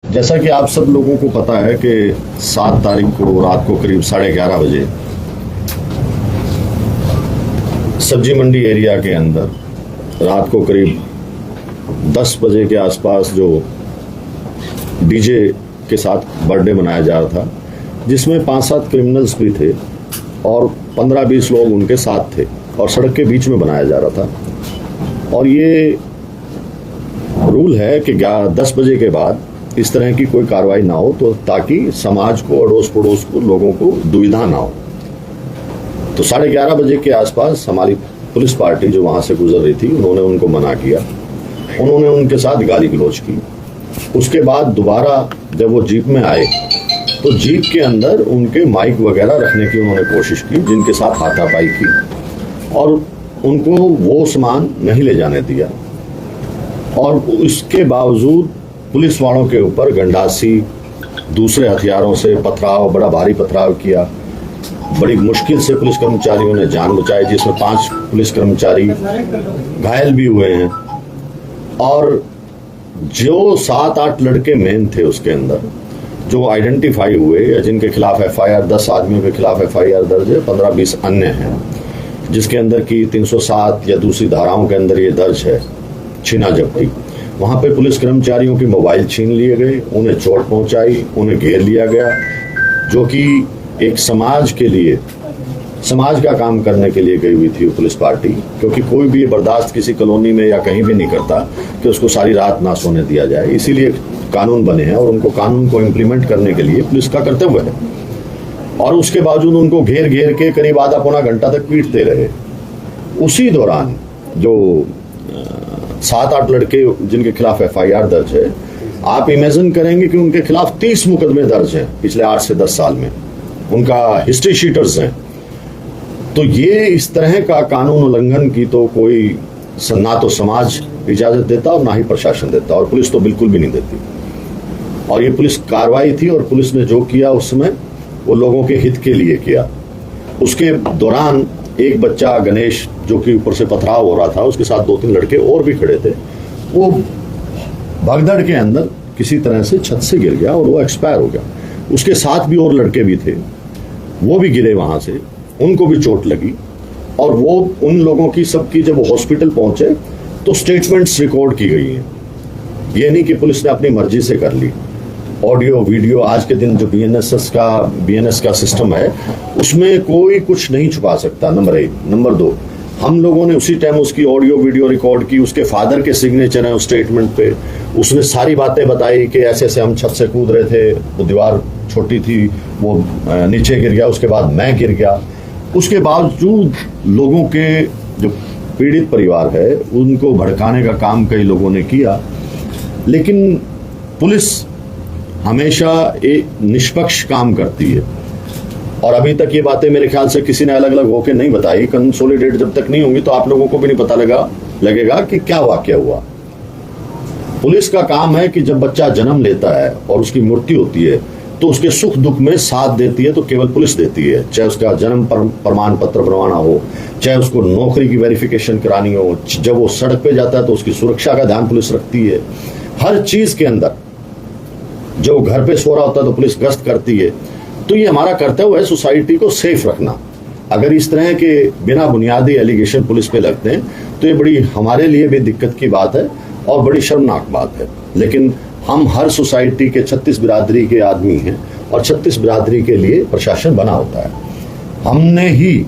जैसा कि आप सब लोगों को पता है कि 7 तारीख को रात को करीब 11:30 बजे सब्जी मंडी एरिया के अंदर रात को करीब 10 बजे के आसपास जो डीजे के साथ बर्थडे मनाया जा रहा था, जिसमें 5-7 क्रिमिनल्स भी थे और 15-20 लोग उनके साथ थे और सड़क के बीच में बनाया जा रहा था। और ये रूल है कि 10 बजे के बाद इस तरह की कोई कार्रवाई ना हो, तो ताकि समाज को, अड़ोस पड़ोस को, लोगों को दुविधा ना हो। तो 11:30 बजे के आसपास हमारी पुलिस पार्टी जो वहां से गुजर रही थी, उन्होंने उनको मना किया, उन्होंने उनके साथ गाली गलौज की। उसके बाद दोबारा जब वो जीप में आए तो जीप के अंदर उनके माइक वगैरह रखने की उन्होंने कोशिश की, जिनके साथ हाथापाई की और उनको वो सामान नहीं ले जाने दिया। और इसके बावजूद पुलिस वालों के ऊपर गंडासी, दूसरे हथियारों से पथराव, बड़ा भारी पथराव किया। बड़ी मुश्किल से पुलिस कर्मचारियों ने जान बचाई, जिसमें 5 पुलिस कर्मचारी घायल भी हुए हैं। और जो 7-8 लड़के मेन थे उसके अंदर, जो आइडेंटिफाई हुए या जिनके खिलाफ एफआईआर, 10 आदमियों के खिलाफ एफआईआर दर्ज है, 15-20 अन्य हैं, जिसके अंदर की 307 या दूसरी धाराओं के अंदर ये दर्ज है छीना झपटी। वहां पे पुलिस कर्मचारियों के मोबाइल छीन लिए गए, उन्हें चोट पहुंचाई, उन्हें घेर लिया गया, जो कि एक समाज के लिए, समाज का काम करने के लिए गई हुई थी वो पुलिस पार्टी। क्योंकि कोई भी बर्दाश्त किसी कॉलोनी में या कहीं भी नहीं करता कि उसको सारी रात ना सोने दिया जाए। इसीलिए कानून बने हैं और उनको कानून को इम्प्लीमेंट करने के लिए पुलिस का कर्तव्य है। और उसके बावजूद उनको घेर घेर के करीब आधा पौना घंटा तक पीटते रहे। उसी दौरान जो 7-8 लड़के जिनके खिलाफ एफआईआर दर्ज है, आप इमेजिन करेंगे कि उनके खिलाफ 30 मुकदमे दर्ज हैं पिछले 8 से 10 साल में। उनका हिस्ट्री शीटर्स हैं। तो ये इस तरह का कानून उल्लंघन की तो कोई ना तो समाज इजाजत देता और ना ही प्रशासन देता, और पुलिस तो बिल्कुल भी नहीं देती। और ये पुलिस कार्रवाई थी और पुलिस ने जो किया उस समय वो लोगों के हित के लिए किया। उसके दौरान एक बच्चा गणेश, जो कि ऊपर से पथराव हो रहा था, उसके साथ 2-3 लड़के और भी खड़े थे, वो भगदड़ के अंदर किसी तरह से छत से गिर गया और वो एक्सपायर हो गया। उसके साथ भी और लड़के भी थे, वो भी गिरे वहां से, उनको भी चोट लगी। और वो उन लोगों की सबकी जब वो हॉस्पिटल पहुंचे तो स्टेटमेंट्स रिकॉर्ड की गई हैं। ये नहीं कि पुलिस ने अपनी मर्जी से कर ली। ऑडियो वीडियो, आज के दिन जो बीएनएस का सिस्टम है, उसमें कोई कुछ नहीं छुपा सकता, नंबर 1। नंबर 2, हम लोगों ने उसी टाइम उसकी ऑडियो वीडियो रिकॉर्ड की। उसके फादर के सिग्नेचर हैं उस स्टेटमेंट पे। उसने सारी बातें बताई कि ऐसे ऐसे हम छत से कूद रहे थे, वो दीवार छोटी थी, वो नीचे गिर गया, उसके बाद मैं गिर गया। उसके बावजूद लोगों के, जो पीड़ित परिवार है, उनको भड़काने का काम कई लोगों ने किया। लेकिन पुलिस हमेशा एक निष्पक्ष काम करती है। और अभी तक ये बातें मेरे ख्याल से किसी ने अलग अलग होकर नहीं बताई। कंसोलिडेट जब तक नहीं होंगी तो आप लोगों को भी नहीं पता लगेगा कि क्या वाकया हुआ। पुलिस का काम है कि जब बच्चा जन्म लेता है और उसकी मृत्यु होती है तो उसके सुख दुख में साथ देती है तो केवल पुलिस देती है। चाहे उसका जन्म प्रमाण पत्र बनवाना हो, चाहे उसको नौकरी की वेरिफिकेशन करानी हो, जब वो सड़क पे जाता है तो उसकी सुरक्षा का ध्यान पुलिस रखती है। हर चीज के अंदर, जो घर पे सो रहा होता है तो पुलिस गश्त करती है। तो ये हमारा कर्तव्य है सोसाइटी को सेफ रखना। अगर इस तरह के बिना बुनियादी एलिगेशन पुलिस पे लगते हैं तो ये बड़ी हमारे लिए भी दिक्कत की बात है और बड़ी शर्मनाक बात है। लेकिन हम हर सोसाइटी के 36 बिरादरी के आदमी हैं और 36 बिरादरी के लिए प्रशासन बना होता है। हमने ही,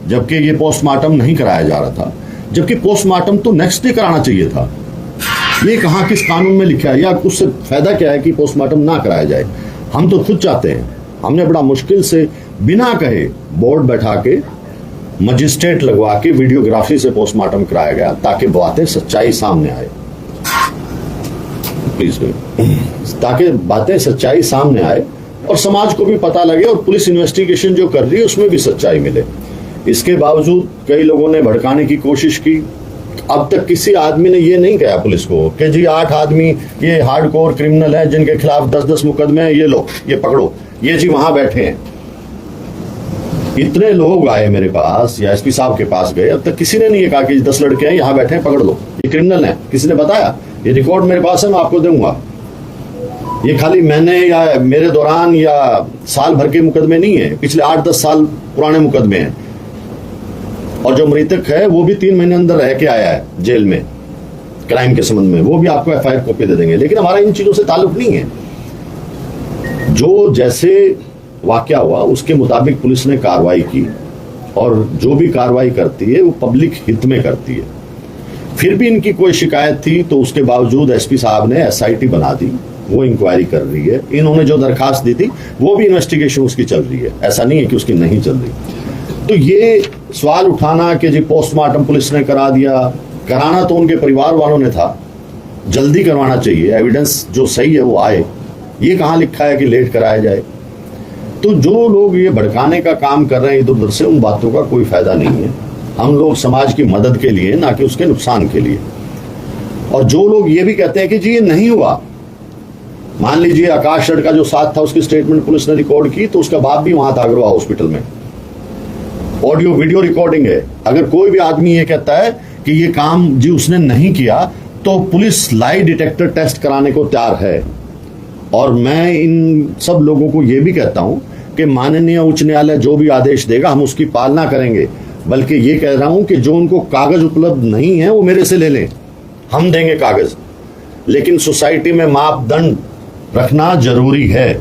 जबकि ये पोस्टमार्टम नहीं कराया जा रहा था, जबकि पोस्टमार्टम तो नेक्स्ट डे कराना चाहिए था। ये कहाँ किस कानून में लिखा है, या उससे फायदा क्या है कि पोस्टमार्टम ना कराया जाए। हम तो खुद चाहते हैं। हमने बड़ा मुश्किल से बिना कहे बोर्ड बैठा के, मजिस्ट्रेट लगवा के, वीडियोग्राफी से पोस्टमार्टम कराया गया ताकि बातें सच्चाई सामने आए। प्लीज, ताकि बातें सच्चाई सामने आए और समाज को भी पता लगे और पुलिस इन्वेस्टिगेशन जो कर रही है उसमें भी सच्चाई मिले। इसके बावजूद कई लोगों ने भड़काने की कोशिश की। अब तक किसी आदमी ने ये नहीं कहा पुलिस को कि जी 8 आदमी ये हार्डकोर क्रिमिनल हैं जिनके खिलाफ 10-10 मुकदमे हैं, ये लो, ये पकड़ो, ये जी वहां बैठे हैं। इतने लोग आए मेरे पास या एसपी साहब के पास गए, अब तक किसी ने नहीं कहा कि 10 लड़के हैं यहाँ बैठे हैं, पकड़ लो, ये क्रिमिनल हैं। किसी ने बताया? ये रिकॉर्ड मेरे पास है, मैं आपको दूंगा। ये खाली मैंने या मेरे दौरान या साल भर के मुकदमे नहीं है, पिछले 8-10 साल पुराने मुकदमे हैं। और जो मृतक है वो भी 3 महीने अंदर रह के आया है जेल में क्राइम के संबंध में, वो भी आपको FIR कॉपी दे देंगे। लेकिन हमारा इन चीजों से ताल्लुक नहीं है। जो जैसे वाकया हुआ उसके मुताबिक पुलिस ने कार्रवाई की, और जो भी कार्रवाई करती है वो पब्लिक हित में करती है। फिर भी इनकी कोई शिकायत थी तो उसके बावजूद SP साहब ने SIT बना दी, वो इंक्वायरी कर रही है। इन्होंने जो दरखास्त दी थी वो भी इन्वेस्टिगेशन उसकी चल रही है, ऐसा नहीं है कि उसकी नहीं चल रही। तो ये सवाल उठाना कि जी पोस्टमार्टम पुलिस ने करा दिया, कराना तो उनके परिवार वालों ने था, जल्दी करवाना चाहिए, एविडेंस जो सही है वो आए। ये कहाँ लिखा है कि लेट कराया जाए? तो जो लोग ये भड़काने का काम कर रहे हैं इधर उधर से, उन बातों का कोई फायदा नहीं है। हम लोग समाज की मदद के लिए, ना कि उसके नुकसान के लिए। और जो लोग ये भी कहते हैं कि जी ये नहीं हुआ, मान लीजिए आकाश रड का जो साथ था उसकी स्टेटमेंट पुलिस ने रिकॉर्ड की, तो उसका बाप भी वहां था अग्रवा हॉस्पिटल में, ऑडियो वीडियो रिकॉर्डिंग है। अगर कोई भी आदमी ये कहता है कि ये काम जी उसने नहीं किया, तो पुलिस लाई डिटेक्टर टेस्ट कराने को तैयार है। और मैं इन सब लोगों को ये भी कहता हूं कि माननीय उच्च न्यायालय जो भी आदेश देगा हम उसकी पालना करेंगे। बल्कि ये कह रहा हूं कि जो उनको कागज उपलब्ध नहीं है वो मेरे से ले लें, हम देंगे कागज। लेकिन सोसाइटी में मापदंड रखना जरूरी है।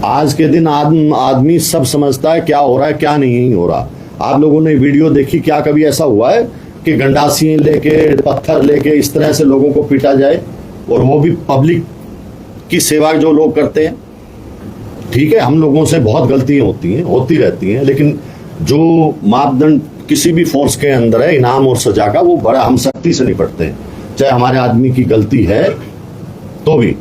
आज के दिन आदमी सब समझता है क्या हो रहा है क्या नहीं हो रहा। आप लोगों ने वीडियो देखी, क्या कभी ऐसा हुआ है कि गंडासी लेके, पत्थर लेके इस तरह से लोगों को पीटा जाए? और वो भी पब्लिक की सेवा जो लोग करते हैं। ठीक है, हम लोगों से बहुत गलतियां होती रहती हैं, लेकिन जो मापदंड किसी भी फोर्स के अंदर है इनाम और सजा का, वो बड़ा हम सख्ती से निपटते हैं, चाहे हमारे आदमी की गलती है तो भी।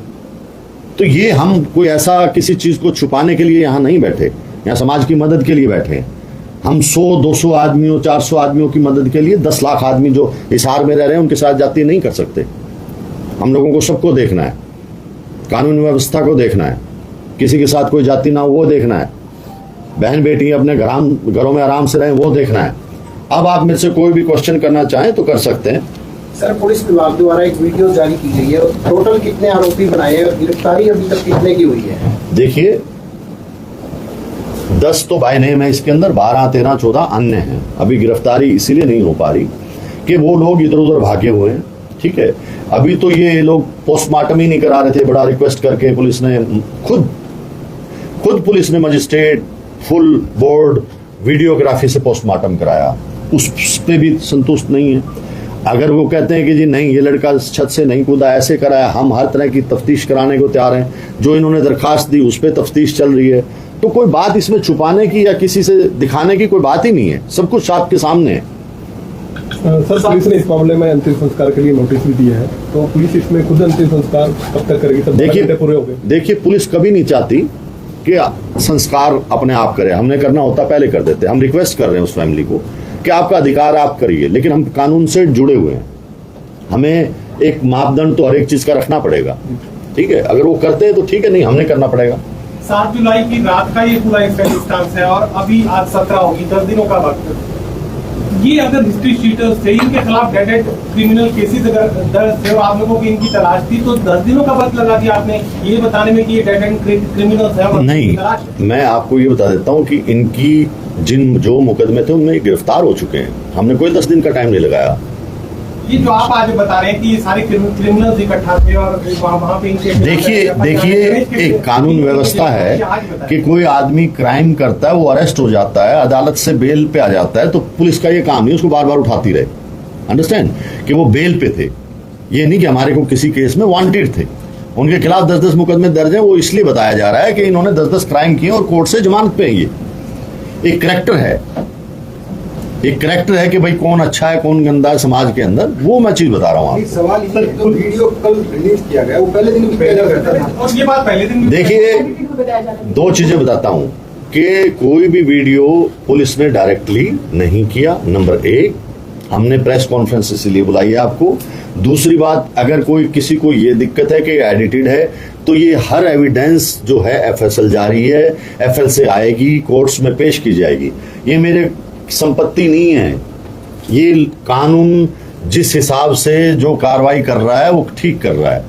तो ये हम कोई ऐसा किसी चीज को छुपाने के लिए यहाँ नहीं बैठे, यहाँ समाज की मदद के लिए बैठे हैं। हम 100-200 आदमियों, 400 आदमियों की मदद के लिए 10 लाख आदमी जो हिसार में रह रहे हैं उनके साथ जाती नहीं कर सकते। हम लोगों को सबको देखना है, कानून व्यवस्था को देखना है, किसी के साथ कोई जाति ना हो वो देखना है, बहन बेटी अपने घरों में आराम से रहें वो देखना है। अब आप मेरे से कोई भी क्वेश्चन करना चाहें तो कर सकते हैं। सर, पुलिस विभाग द्वारा एक वीडियो जारी की गई है, टोटल कितने आरोपी बनाए हैं और गिरफ्तारी अभी तक कितने की हुई है? देखिए 10 तो बाय नेम है इसके अंदर, 12, 13, 14 अन्य हैं। अभी गिरफ्तारी इसीलिए नहीं हो पा रही कि वो लोग इधर उधर भागे हुए हैं। ठीक है, अभी तो ये लोग पोस्टमार्टम ही नहीं करा रहे थे, बड़ा रिक्वेस्ट करके पुलिस ने खुद पुलिस ने मजिस्ट्रेट फुल बोर्ड वीडियोग्राफी से पोस्टमार्टम कराया, उस पे भी संतुष्ट नहीं है। अगर वो कहते हैं कि जी नहीं ये लड़का छत से नहीं कूदा, ऐसे कराया, हम हर तरह की तफ्तीश कराने को तैयार हैं। जो इन्होंने दरखास्त दी उस पर तफ्तीश चल रही है। तो कोई बात इसमें छुपाने की या किसी से दिखाने की कोई बात ही नहीं है, सब कुछ आपके सामने है। सर, पुलिस ने इस मामले में अंतिम संस्कार के लिए नोटिस भी दिया है, तो पुलिस इसमें खुद अंतिम संस्कार कब तक करेगी? सब देखिए पूरे हो गए। देखिए पुलिस कभी नहीं चाहती कि संस्कार अपने आप करे, हमने करना होता पहले कर देते। हम रिक्वेस्ट कर रहे हैं उस फैमिली को कि आपका अधिकार आप करिए, लेकिन हम कानून से जुड़े हुए हैं, हमें एक मापदंड तो हर एक चीज का रखना पड़ेगा। ठीक है, अगर वो करते हैं तो ठीक है, नहीं हमने करना पड़ेगा। 7 जुलाई की रात का ये पूरा इंस्टांस है और अभी आज 17 होगी, 10 दिनों का वक्त। ये अगर हिस्ट्री शीटर्स थे, इनके खिलाफ डेडेड क्रिमिनल केसेस अगर दर्ज थे और आप लोगों की इनकी तलाश थी, तो 10 दिनों का वक्त लगा दिया आपने ये बताने में कि ये डेडेड क्रिमिनल्स हैं? नहीं, मैं आपको ये बता देता हूँ कि इनकी जो मुकदमे थे उनमें गिरफ्तार हो चुके हैं, हमने कोई 10 दिन का टाइम नहीं लगाया। ये जो आप आज बता रहे हैं कि ये सारे क्रिमिनल्स इकट्ठा थे और वहाँ पे इनके, देखिए एक कानून व्यवस्था है कि कोई आदमी क्राइम करता है, वो अरेस्ट हो जाता है, अदालत से बेल पे आ जाता है, तो पुलिस का ये काम नहीं उसको बार बार उठाती रहे। अंडरस्टैंड कि वो बेल पे थे, ये नहीं कि हमारे को किसी केस में वांटेड थे। उनके खिलाफ 10-10 मुकदमे दर्ज है, वो इसलिए बताया जा रहा है कि इन्होंने 10-10 क्राइम किए और कोर्ट से जमानत पे। ये एक करैक्टर है, एक करैक्टर है कि भाई कौन अच्छा है कौन गंदा है समाज के अंदर, वो मैं चीज बता रहा हूँ। सवाल ये तो वीडियो कल रिलीज किया गया, वो पहले दिन करता था और ये बात पहले दिन। देखिए 2 चीजें बताता हूँ कि कोई भी वीडियो पुलिस ने डायरेक्टली नहीं किया। नंबर 1, हमने प्रेस कॉन्फ्रेंस इसीलिए बुलाई है आपको। दूसरी बात, अगर कोई किसी को ये दिक्कत है कि एडिटेड है, तो ये हर एविडेंस जो है FSL जारी है, FL से आएगी, कोर्ट्स में पेश की जाएगी। ये मेरे संपत्ति नहीं है, ये कानून जिस हिसाब से जो कार्रवाई कर रहा है वो ठीक कर रहा है।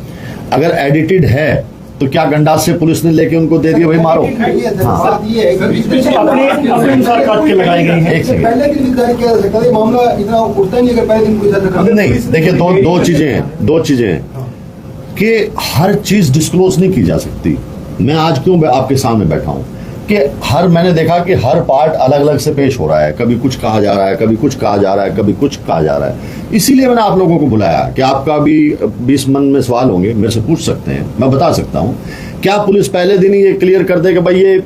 अगर एडिटेड है तो क्या गंडास से पुलिस ने लेके उनको दे दिया भाई मारो। बात ये है कि अपने अनुसार काट के लगाए गए हैं। एक सेकंड, पहले दिन गिरफ्तारी किया जा सकता है, मामला इतना उठता नहीं अगर पहले दिन कोई दर्ज रखा। नहीं देखिए दो चीजें हैं कि हर चीज डिस्क्लोज नहीं की जा सकती। मैं आज क्यों आपके सामने बैठा हूं कि मैंने देखा कि हर पार्ट अलग अलग से पेश हो रहा है, कभी कुछ कहा जा रहा है, कभी कुछ कहा जा रहा है, कभी कुछ कहा जा रहा है। इसीलिए मैंने आप लोगों को बुलाया कि आपका भी 20 मन में सवाल होंगे, मेरे से पूछ सकते हैं, मैं बता सकता हूं। क्या पुलिस पहले दिन ही ये क्लियर कर दे कि भाई ये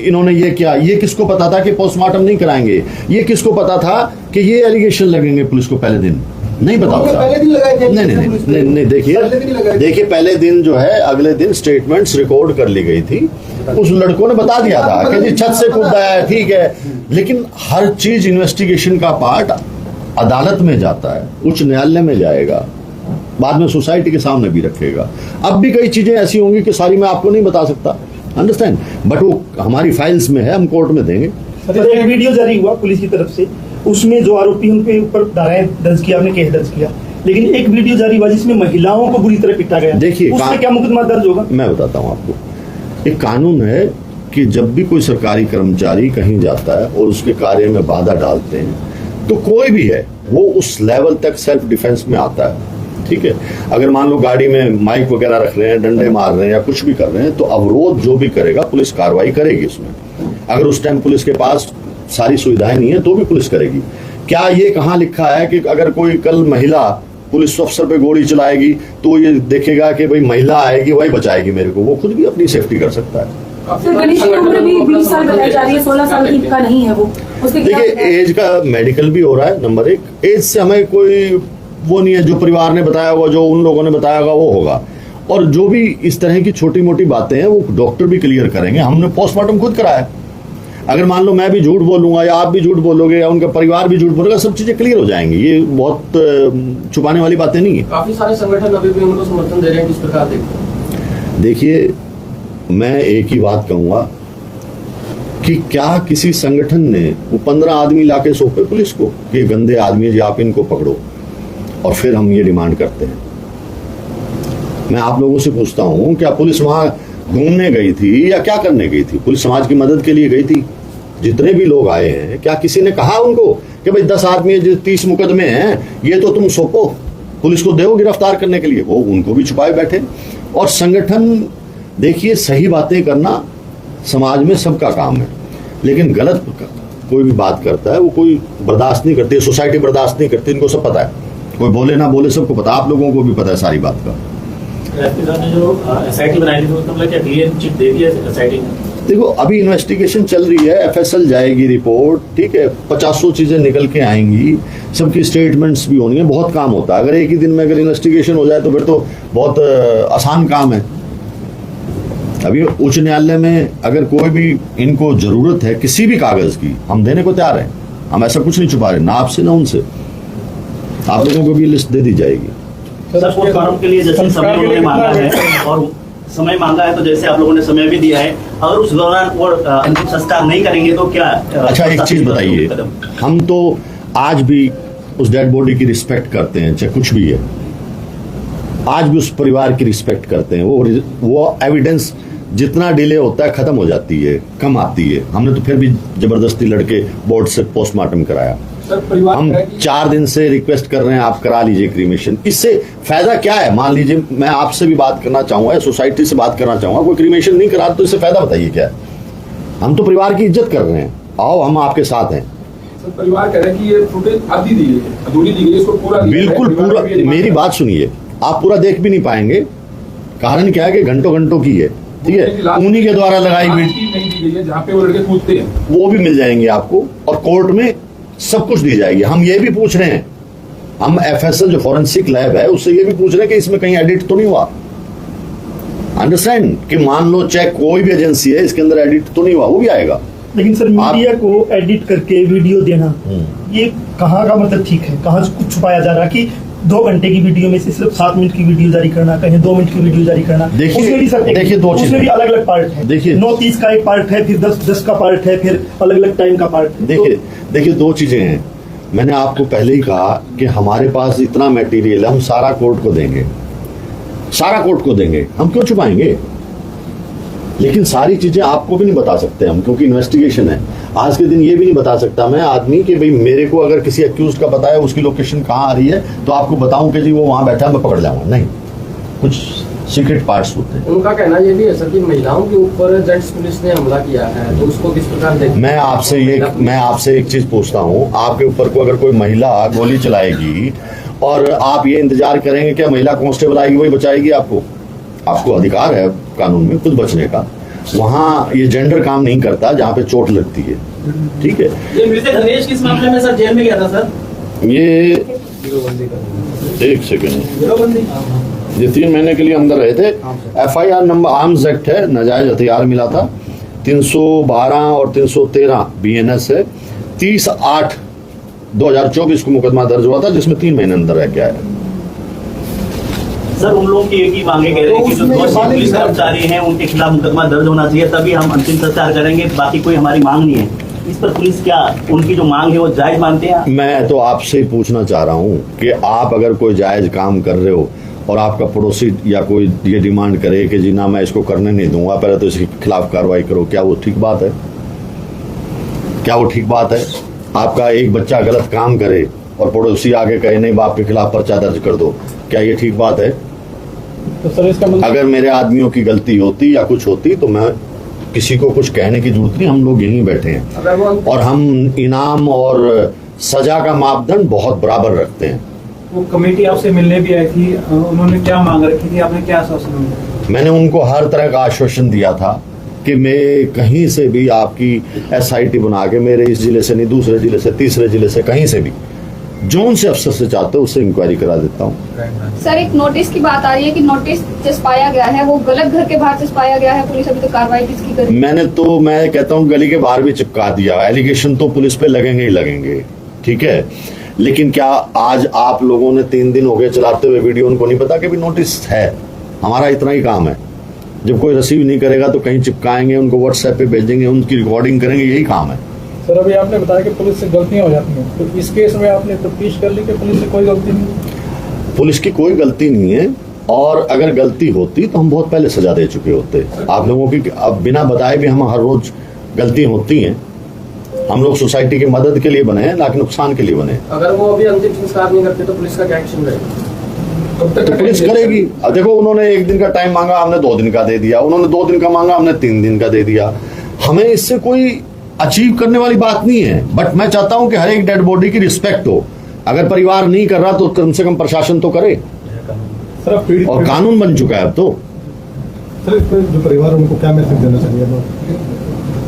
इन्होंने ये किया? ये किसको पता था कि पोस्टमार्टम नहीं कराएंगे? ये किसको पता था कि ये एलिगेशन लगेंगे पुलिस को? पहले दिन नहीं पता होता। पहले दिन लगाए थे। नहीं देखिए पहले दिन जो है, अगले दिन स्टेटमेंट्स रिकॉर्ड कर ली गई थी। उस लड़कों ने बता दिया था कि जी छत से कूदा है, ठीक है, लेकिन हर चीज इन्वेस्टिगेशन का पार्ट अदालत में जाता है, उच्च न्यायालय में जाएगा, बाद में सोसाइटी के सामने भी रखेगा। अब भी कई चीजें ऐसी होंगी कि सारी मैं आपको नहीं बता सकता, अंडरस्टैंड, बट वो हमारी फाइल्स में है, हम कोर्ट में देंगे। सर एक वीडियो जारी हुआ पुलिस की तरफ से, उसमें जो आरोपी उनके ऊपर धाराएं दर्ज किया, आपने केस दर्ज किया, लेकिन एक वीडियो जारी हुआ जिसमें महिलाओं को बुरी तरह पीटा गया। देखिए उसमें क्या मुकदमा दर्ज होगा? मैं बताता हूं आपको। एक कानून है कि जब भी कोई सरकारी कर्मचारी कहीं जाता है और उसके कार्य में बाधा डालते हैं, तो कोई भी है वो उस लेवल तक सेल्फ डिफेंस में आता है, ठीक है। अगर मान लो गाड़ी में माइक वगैरह रख रहे हैं, डंडे मार रहे हैं या कुछ भी कर रहे हैं, तो अवरोध जो भी करेगा पुलिस कार्रवाई करेगी उसमें। अगर उस टाइम पुलिस के पास सारी सुविधाएं नहीं है तो भी पुलिस करेगी। क्या ये कहाँ लिखा है कि अगर कोई कल महिला पुलिस अफसर पे गोली चलाएगी तो ये देखेगा कि भाई महिला आएगी वही बचाएगी मेरे को? वो खुद भी अपनी सेफ्टी कर सकता है। सर गणेश की उम्र भी 20 साल बताई जा रही है, 16 साल की का नहीं है वो। उसके देखिए एज का मेडिकल भी हो रहा है, नंबर एक। एज से हमें कोई वो नहीं है, जो परिवार ने बताया होगा, जो उन लोगों ने बताया होगा वो होगा। और जो भी इस तरह की छोटी मोटी बातें हैं वो डॉक्टर भी क्लियर करेंगे। हमने पोस्टमार्टम खुद कराया। अगर मान लो मैं भी झूठ बोलूंगा या आप भी झूठ बोलोगे या उनका परिवार भी झूठ बोलेगा, सब चीजें क्लियर हो जाएंगी। ये बहुत छुपाने वाली बातें नहीं है। काफी सारे संगठन अभी भी उनको समर्थन दे रहे हैं, किस प्रकार देखते हैं? देखिए मैं एक ही बात कहूंगा कि क्या किसी संगठन ने वो 15 आदमी लाके सौंपे पुलिस को कि गंदे आदमी जी आप इनको पकड़ो, और फिर हम ये डिमांड करते हैं? मैं आप लोगों से पूछता हूं, क्या पुलिस वहां घूमने गई थी या क्या करने गई थी? पुलिस समाज की मदद के लिए गई थी। जितने भी लोग आए हैं, क्या किसी ने कहा उनको कि भाई 10 आदमी 30 मुकदमे हैं, ये तो तुम सौंपो, पुलिस को दो गिरफ्तार करने के लिए? वो उनको भी छुपाए बैठे। और संगठन, देखिए सही बातें करना समाज में सबका काम है, लेकिन गलत कोई भी बात करता है वो कोई बर्दाश्त नहीं करती, सोसाइटी बर्दाश्त नहीं करती, इनको सब पता है। कोई बोले ना बोले सबको पता, आप लोगों को भी पता है सारी बात का। जो एसआईटी बनाई थी उसमें क्या क्लियर चिट दे दिया एसआईटी ने? देखो अभी इन्वेस्टिगेशन चल रही है, एफएसएल जाएगी रिपोर्ट, ठीक है, 50 चीजें निकल के आएंगी, सबकी स्टेटमेंट्स भी होनी है, बहुत काम होता है। अगर एक ही दिन में अगर इन्वेस्टिगेशन हो जाए तो फिर तो बहुत आसान काम है। अभी उच्च न्यायालय में अगर कोई भी इनको जरूरत है किसी भी कागज की, हम देने को तैयार हैं। हम ऐसा कुछ नहीं छुपा रहे, ना आपसे ना उनसे। आप लोगों को भी लिस्ट दे दी जाएगी। सर पोस्टमार्टम के लिए जैसे समय उन्होंने मांगा है और समय मांगा है, तो जैसे आप लोगों ने समय भी दिया है, अगर उस दौरान वो अंतिम संस्कार नहीं करेंगे तो क्या? अच्छा एक चीज बताइए, हम तो आज भी उस डेड बॉडी की रिस्पेक्ट करते हैं, चाहे कुछ भी है, आज भी उस परिवार की रिस्पेक्ट करते हैं। वो एविडेंस जितना डिले होता है खत्म हो जाती है, कम आती है। हमने तो फिर भी जबरदस्ती लड़के बोर्ड से पोस्टमार्टम कराया। हम 4 दिन से रिक्वेस्ट कर रहे हैं आप करा लीजिए क्रीमेशन। इससे फायदा क्या है? मान लीजिए मैं आपसे भी बात करना चाहूंगा, सोसाइटी से बात करना चाहूंगा, कोई क्रीमेशन नहीं करा तो इससे फायदा बताइए क्या है? हम तो परिवार की इज्जत कर रहे हैं, आओ हम आपके साथ हैं। परिवार कह रहे हैं कि ये फुटेज आधी दी गई है, अधूरी दी गई है, इसको पूरा बिल्कुल पूरा। मेरी बात सुनिए, आप पूरा देख भी नहीं पाएंगे। कारण क्या है कि घंटों घंटों की है, ठीक है, उन्हीं के द्वारा लगाई हुई नहीं दी गई है, जहाँ पे वो लड़के कूदते हैं वो भी मिल जाएंगे आपको, और कोर्ट में सब कुछ दी जाएगी। हम ये भी पूछ रहे हैं, हम एफएसएल जो फॉरेंसिक लैब है उससे ये भी पूछ रहे हैं कि इसमें कहीं एडिट तो नहीं हुआ। अंडरस्टैंड कि मान लो चाहे कोई भी एजेंसी है, इसके अंदर एडिट तो नहीं हुआ, वो भी आएगा। लेकिन सर मीडिया को एडिट करके वीडियो देना, ये कहाँ का मतलब ठीक है? कहाँ कुछ छुपाया जा रहा है कि 2 घंटे की वीडियो में से सिर्फ 7 मिनट की वीडियो जारी करना, कहीं 2 मिनट की वीडियो जारी करना? उसमें भी सर देखिए उसमें भी अलग अलग पार्ट है। देखिए 9:30 का एक पार्ट है, फिर 10 का पार्ट है, फिर अलग अलग टाइम का पार्ट है। देखिए 2 चीजें हैं। मैंने आपको पहले ही कहा कि हमारे पास इतना मटेरियल है, हम सारा कोर्ट को देंगे। सारा कोर्ट को देंगे, हम क्यों छुपाएंगे? लेकिन सारी चीजें आपको भी नहीं बता सकते हम, क्योंकि इन्वेस्टिगेशन है। आज के दिन ये भी नहीं बता सकता मैं आदमी कि भाई मेरे को अगर किसी एक्यूज का पता है उसकी लोकेशन कहाँ आ रही है तो आपको बताऊं कि जी वो वहां बैठा है, मैं पकड़ जाऊंगा। नहीं, कुछ सीक्रेट पार्ट्स होते हैं। उनका कहना ये भी है सर कि महिलाओं के ऊपर जेंट्स पुलिस ने हमला किया है, तो उसको किस प्रकार देखते हैं? मैं आपसे एक चीज पूछता हूँ, आपके ऊपर को अगर कोई महिला गोली चलाएगी और आप ये इंतजार करेंगे क्या महिला कांस्टेबल आएगी वही बचाएगी आपको? आपको अधिकार है कानून में खुद बचने का। वहाँ ये जेंडर काम नहीं करता जहाँ पे चोट लगती है, ठीक है। ये मृतक गणेश किस मामले में सर जेल में गया था सर? ये एक सेकेंड, ये 3 महीने के लिए अंदर रहे थे। FIR नंबर आर्म्स एक्ट है, नाजायज हथियार मिला था, 312 और 313 BNS है। 30/8/2024 को मुकदमा दर्ज हुआ था जिसमें 3 महीने अंदर रह के आया। सर उन लोगों की एक ही मांगे कह रहे हैं कि जो दोषी पुलिस कर्मचारी हैं उनके खिलाफ मुकदमा दर्ज होना चाहिए, तभी हम अंतिम संस्कार करेंगे, बाकी कोई हमारी मांग नहीं है। इस पर पुलिस क्या उनकी जो मांग है वो जायज मानते हैं? मैं तो आपसे ही पूछना चाह रहा हूँ कि आप अगर कोई जायज काम कर रहे हो और आपका पड़ोसी या कोई ये डिमांड करे कि जी ना मैं इसको करने नहीं दूंगा, पहले तो इसके खिलाफ कार्रवाई करो, क्या वो ठीक बात है? क्या वो ठीक बात है? आपका एक बच्चा गलत काम करे और पड़ोसी आगे कहे नहीं बाप के खिलाफ पर्चा दर्ज कर दो, क्या ये ठीक बात है? तो सर इसका मतलब अगर मेरे आदमियों की गलती होती या कुछ होती तो मैं किसी को कुछ कहने की जरूरत नहीं, हम लोग यहीं बैठे हैं और हम इनाम और सजा का मापदंड बहुत बराबर रखते हैं। वो कमेटी आपसे मिलने भी आई थी, उन्होंने क्या मांग रखी थी, आपने क्या आश्वासन दिया? मैंने उनको हर तरह का आश्वासन दिया था कि मैं कहीं से भी आपकी SIT बना के मेरे इस जिले से नहीं, दूसरे जिले से, तीसरे जिले से, कहीं से भी जोन से अफसर से चाहते हो उससे इंक्वायरी करा देता हूँ। सर एक नोटिस की बात आ रही है कि नोटिस चिपकाया गया है, वो गलत घर के बाहर चिपकाया गया है, पुलिस अभी तो कार्रवाई किसकी करी? मैं कहता हूँ गली के बाहर भी चिपका दिया। एलिगेशन तो पुलिस पे लगेंगे ही लगेंगे, ठीक है, लेकिन क्या आज आप लोगों ने 3 दिन हो गए चलाते हुए वीडियो, उनको नहीं पता कि भी नोटिस है? हमारा इतना ही काम है, जब कोई रिसीव नहीं करेगा तो कहीं चिपकाएंगे, उनको WhatsApp पे भेजेंगे, उनकी रिकॉर्डिंग करेंगे, यही काम है। सर अभी आपने बताया कि पुलिस से गलतियां हो जाती हैं, तो इस केस में आपने तफ्तीश कर ली कि पुलिस से कोई गलती नहीं? पुलिस की कोई गलती नहीं है, और अगर गलती होती तो हम बहुत पहले सजा दे चुके होते। आप लोगों की अब बिना बताए भी हम हर रोज गलती होती हैं। हम लोग सोसाइटी की मदद के लिए बने हैं, ना कि नुकसान के लिए बने हैं। अगर वो अभी अंतिम संस्कार नहीं करते तो पुलिस का क्या एक्शन रहेगा? तो पुलिस करेगी। अब देखो उन्होंने 1 दिन का टाइम मांगा, हमने 2 दिन का दे दिया, उन्होंने 2 दिन का मांगा, हमने 3 दिन का दे दिया। हमें इससे कोई अचीव करने वाली बात नहीं है, बट मैं चाहता हूं कि हर एक डेड बॉडी की रिस्पेक्ट हो। अगर परिवार नहीं कर रहा तो कम से कम प्रशासन तो करे, और कानून बन चुका है अब तो। सर इस पर जो परिवार उनको क्या मैसेज देना चाहिए?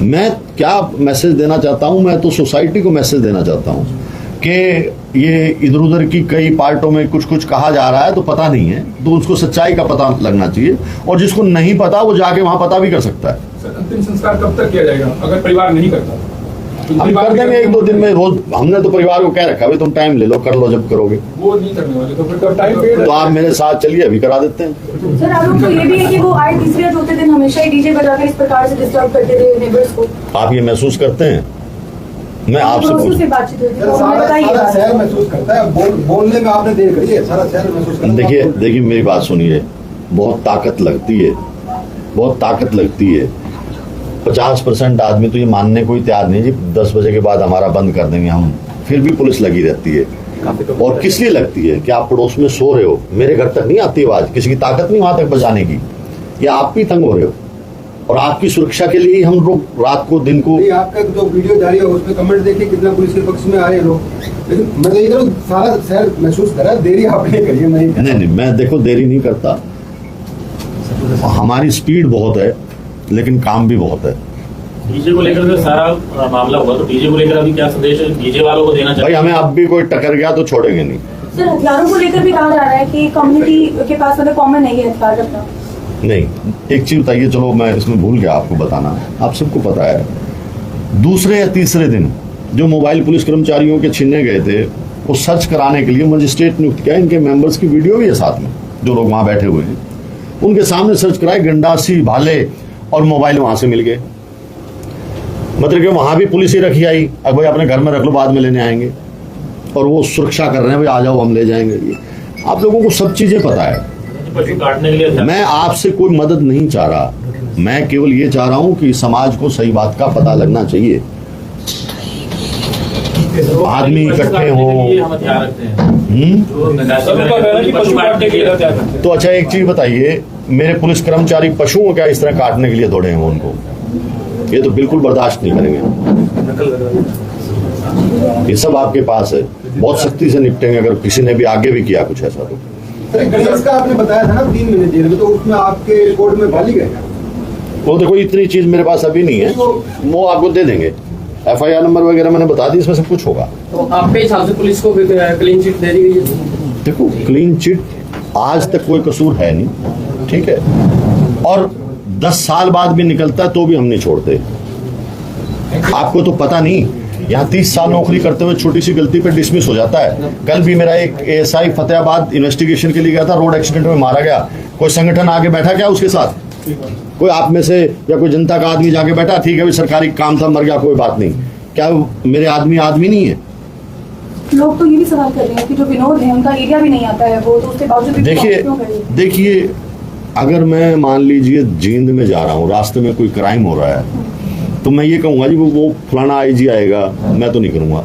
मैं क्या मैसेज देना चाहता हूं, मैं तो सोसाइटी को मैसेज देना चाहता हूं कि ये इधर उधर की कई पार्टों में कुछ कुछ कहा जा रहा है तो पता नहीं है, तो उसको सच्चाई का पता लगना चाहिए, और जिसको नहीं पता वो जाके वहां पता भी कर सकता है। सर अंतिम संस्कार कब तक किया जाएगा अगर परिवार नहीं करता? हम कर देंगे 1-2 दिन में। रोज हमने तो परिवार को कह रखा है तुम टाइम ले लो, कर लो जब करोगे। वो नहीं करने वाले तो फिर टाइम पीरियड तो आप मेरे साथ चलिए, अभी करा देते हैं। सर आरोप तो ये भी है कि वो आए तीसरे या चौथे दिन हमेशा ही डीजे बजाकर इस प्रकार से डिस्टर्ब करते थे नेबर्स को। आप ये महसूस करते हैं? मैं आपसे पड़ोसियों से बातचीत होती है, तो हमें सारा बताइए। शहर महसूस करता है, बोलने में आपने देर करी है, सारा शहर महसूस करता है। देखिए मेरी बात सुनिए, बहुत ताकत लगती है, बहुत ताकत लगती है। 50% आदमी तो ये मानने को ही तैयार नहीं जी 10 बजे के बाद हमारा बंद कर देंगे हम, फिर भी पुलिस लगी रहती है। और किस लिए लगती है कि आप पड़ोस में सो रहे हो, मेरे घर तक नहीं आती आवाज, किसी की ताकत नहीं वहां तक बजाने की, या आप भी तंग हो रहे हो, और आपकी सुरक्षा के लिए हम लोग रात को दिन को। आपका जो वीडियो जारी है उसमें कमेंट देखिए कितना पुलिस के पक्ष में आ रहे हैं लोग, लेकिन मैं देख रहा हूँ सारा शहर महसूस कर रहा है, देरी आपने करी है। नहीं, मैं देखो देरी नहीं करता, हमारी स्पीड बहुत है लेकिन काम भी बहुत है। डीजे को लेकर सारा मामला हुआ, तो डीजे को लेकर अभी क्या संदेश डीजे वालों को देना चाहिए? भाई हमें अब भी कोई टकर गया तो छोड़ेंगे नहीं। सर हथियारों को लेकर भी कहा जा रहा है कि कम्युनिटी के पास मतलब कॉमन नहीं है हथियार रखना। नहीं, एक चीज बताइए, चलो मैं इसमें भूल गया आपको बताना, आप सबको पता है, दूसरे या तीसरे दिन जो मोबाइल पुलिस कर्मचारियों के छीनने गए थे वो सर्च कराने के लिए मजिस्ट्रेट नियुक्त किया, इनके मेंबर्स की वीडियो भी है साथ में, जो लोग वहां बैठे हुए हैं उनके सामने सर्च कराए, गंडासी भाले और मोबाइल वहां से मिल गए। मतलब कि वहां भी पुलिस ही रखी आई, अब भाई अपने घर में रख लो बाद में लेने आएंगे, और वो सुरक्षा कर रहे हैं, भाई आ जाओ हम ले जाएंगे। आप लोगों को सब चीजें पता है, पशु काटने के लिए मैं आपसे कोई मदद नहीं चाह रहा, मैं केवल ये चाह रहा हूं कि समाज को सही बात का पता लगना चाहिए। आदमी इकट्ठे हों। हम हथियार रखते हैं पशु काटने के लिए। तो अच्छा एक चीज बताइए, मेरे पुलिस कर्मचारी पशुओं को क्या इस तरह काटने के लिए दौड़े हैं उनको? ये तो बिल्कुल बर्दाश्त नहीं करेंगे। ये सब आपके पास है, बहुत सख्ती से निपटेंगे अगर किसी ने भी आगे भी किया कुछ ऐसा तो। केस का आपने बताया था ना 3 महीने जेल में, तो उसमें आपके कोर्ट में गाली गए? वो देखो इतनी चीज मेरे पास अभी नहीं है, वो आपको दे देंगे। FIR नंबर वगैरह मैंने बता दी, इसमें सब कुछ होगा। तो आपके हिसाब से पुलिस को क्लीन चिट दे दी गई है? देखो क्लीन चिट आज तक कोई कसूर है नहीं, ठीक है, और 10 साल बाद भी निकलता है तो भी हम नहीं छोड़ते। आपको तो पता नहीं, यहाँ 30 साल नौकरी करते हुए छोटी सी गलती पे डिसमिस हो जाता है। कल भी मेरा एक ASI फतेहाबाद इन्वेस्टिगेशन के लिए गया था, रोड एक्सीडेंट में मारा गया। कोई संगठन आगे बैठा क्या उसके साथ? कोई आप में से या कोई जनता का आदमी जाके बैठा, ठीक है भी सरकारी काम था, मर गया, कोई बात नहीं। क्या मेरे आदमी नहीं है? लोग तो ये भी सवाल कर रहे हैं कि जो विनोद है उनका एरिया भी नहीं आता है, वो तो उसके बावजूद भी क्यों कर रहे हैं? देखिए अगर मैं मान लीजिए जींद में जा रहा हूँ, रास्ते में कोई क्राइम हो रहा है, तो मैं ये कहूंगा जी वो फलाना IG आएगा, मैं तो नहीं करूंगा।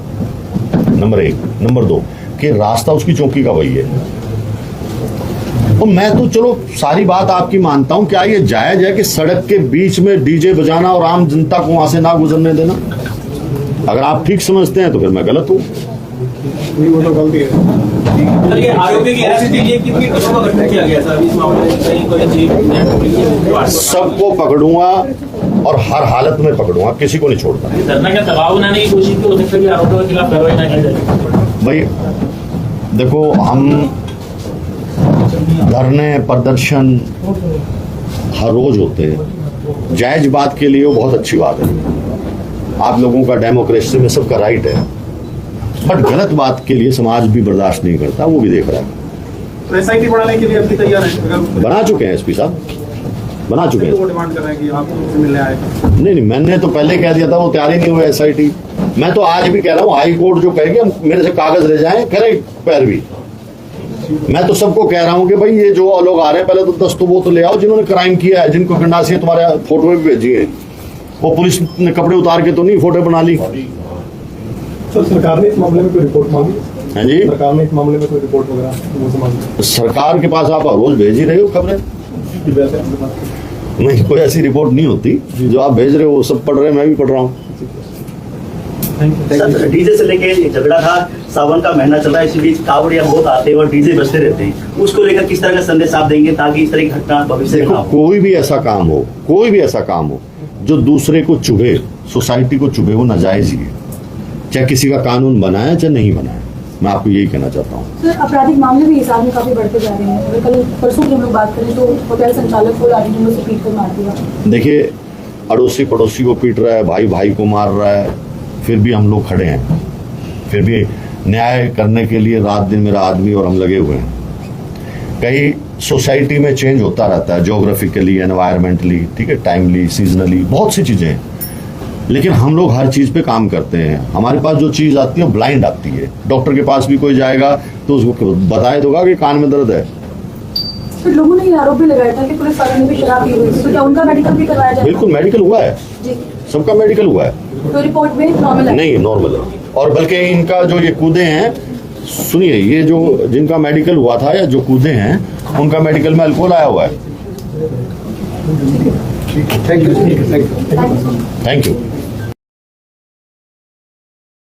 नंबर 1। नंबर 2 कि रास्ता उसकी चौकी का वही है। तो मैं तो चलो सारी बात आपकी मानता हूं, क्या ये जायज है कि सड़क के बीच में DJ बजाना और आम जनता को वहां से ना गुजरने देना? अगर आप ठीक समझते हैं तो फिर मैं गलत हूं। वो तो गलती है। आरोपी की अरेस्ट के लिए कितनी कदमों का गठन किया गया सर? इस मामले में कहीं कोई सबको पकड़ूंगा और हर हालत में पकड़ूंगा, किसी को नहीं छोड़ता। धरना क्या दबाव बनाने की कोशिश की हो सकती है, आरोपियों के खिलाफ कार्रवाई ना की जाए? भाई देखो, हम धरने प्रदर्शन हर रोज होते हैं, जायज बात के लिए वो बहुत अच्छी बात है। आप लोगों का डेमोक्रेसी में सबका राइट है, बट गलत बात के लिए समाज भी बर्दाश्त नहीं करता, वो भी देख रहा है। तो SIT बढ़ाने के लिए अपनी तैयार है? बना चुके हैं SP साहब, बना चुके हैं। वो डिमांड कर रहे हैं कि आप उनसे मिलने आए। नहीं, मैंने तो पहले कह दिया था, वो तैयार ही नहीं हुए SIT। मैं तो आज भी कह रहा हूँ, हाई कोर्ट जो कहेगी हम मेरे से कागज ले जाएं, करें पैरवी। मैं तो सबको कह रहा हूँ कि भाई ये जो लोग आ रहे हैं, पहले तो 10 तो वो तो ले आओ जिन्होंने क्राइम किया है, जिनको गंडासी तुम्हारे फोटो भी भेजी है। वो पुलिस ने कपड़े उतार के तो नहीं फोटो बना ली। सर सरकार ने इस मामले में कोई रिपोर्ट मांगी? हाँ जी, सरकार ने इस मामले में कोई रिपोर्ट वगैरह वो मांगी? सरकार के पास आप रोज भेज ही रहे हो खबरें। नहीं, कोई ऐसी रिपोर्ट नहीं होती जो आप भेज रहे हो, वो सब पढ़ रहे हैं, मैं भी पढ़ रहा हूँ। डीजे से लेके झगड़ा था, सावन का महीना चल रहा है, इसी बीच कावड़िया बहुत आते हैं और डीजे बजते रहते हैं, उसको लेकर किस तरह का संदेश आप देंगे ताकि इस तरह की घटना भविष्य में ना हो? कोई भी ऐसा काम हो जो दूसरे को चुभे, सोसाइटी को चुभे, वो नाजायज ही है, चाहे किसी का कानून बनाया चाहे नहीं बनाया। मैं आपको यही कहना चाहता हूँ। सर आपराधिक मामले भी हिसाब में काफी बढ़ते जा रहे हैं। अगर कल परसों की हम लोग बात करें तो होटल संचालक को लाठी डंडों से पीट कर मार दिया। देखिए, अड़ोसी पड़ोसी को पीट रहा है, भाई भाई को मार रहा है, फिर भी हम लोग खड़े हैं, फिर भी न्याय करने के लिए रात दिन मेरा आदमी और हम लगे हुए हैं। कहीं सोसाइटी में चेंज होता रहता है, ज्योग्राफिकली, एनवायरमेंटली, ठीक है, टाइमली, सीजनली, बहुत सी चीजें हैं, लेकिन हम लोग हर चीज पे काम करते हैं। हमारे पास जो चीज आती है ब्लाइंड आती है। डॉक्टर के पास भी कोई जाएगा तो उसको बताए दोगा कि कान में दर्द है। फिर लोगों ने ये आरोप भी लगाया था कि पुलिस वालों ने भी शराब पी हुई थी, तो क्या उनका मेडिकल भी करवाया जाए? बिल्कुल मेडिकल हुआ है जी, सबका मेडिकल हुआ है। तो रिपोर्ट में नॉर्मल है? नहीं, नॉर्मल है। और बल्कि इनका जो ये कूदे हैं, सुनिए, ये जो जिनका मेडिकल हुआ था या जो कूदे हैं, उनका मेडिकल में अल्कोहल आया हुआ है। Thank you. Thank you.